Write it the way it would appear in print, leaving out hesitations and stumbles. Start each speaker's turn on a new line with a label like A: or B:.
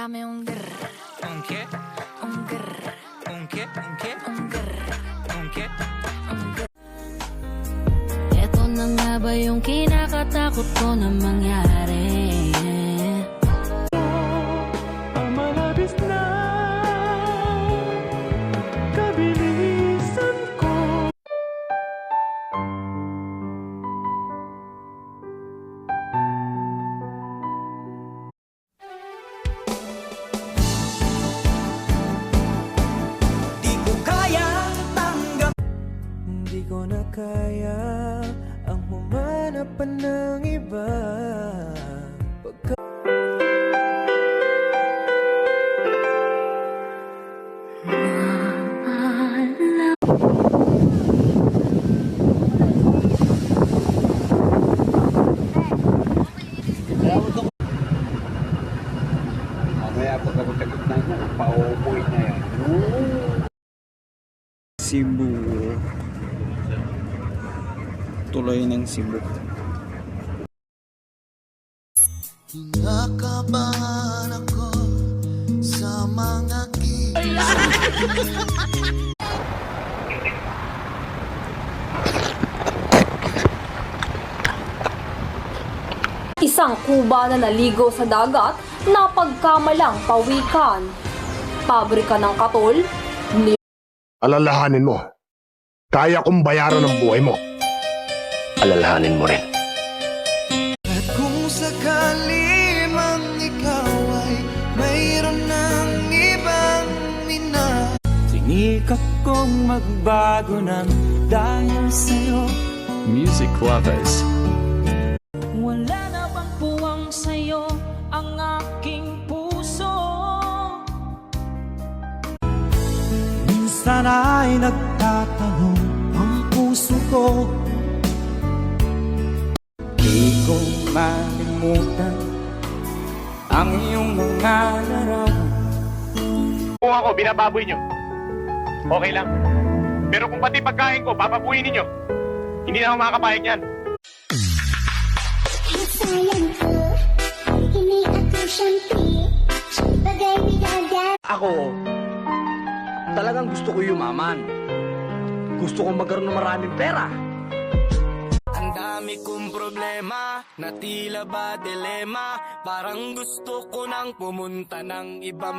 A: Dame un grr.
B: ¿Un qué?
A: Un grr.
B: ¿Un qué? ¿Un qué?
A: Un grr.
B: ¿Un qué?
A: Un grr. Eto na nga ba yung kinakatakot ko na mangyari?
C: Ang malabis na kabilisan ko.
B: Di ko kaya tanggap.
C: Hindi ko na kaya ang humanap pa ng iba.
D: Mamaya pagkabot-tagot na yan, paupoy na yan.
E: Cebu. Tuloy ng Cebu.
F: Nakabahan ako sa mga
G: Isang kuba na naligo sa dagat na pagkamalang pawikan. Pabrika ng katol,
H: Alalahanin mo, kaya kong bayaran ang buhay mo. Alalahanin mo rin.
F: At kung sakali mang ikaw ay mayroon ng ibang mina.
C: Sinikap kong magbago ng dahil sa'yo.
E: Music lovers.
A: Wala na bang puwang sa'yo ang aking puso?
C: Minsan ay nagtatanong ang puso ko. Di ko malimutan ang iyong mga larawan.
I: Kung ako, binababoy nyo, okay lang. Pero kung pati pagkain ko, papabuhin ninyo, hindi na ako makakapayag niyan.
J: Sayang ko, hindi ako siyempre, bagay bigagay.
D: Ako, talagang gusto ko yumaman. Gusto kong magkaroon ng maraming pera.
F: Ang dami kong problema, na tila ba dilema. Parang gusto ko nang pumunta ng ibang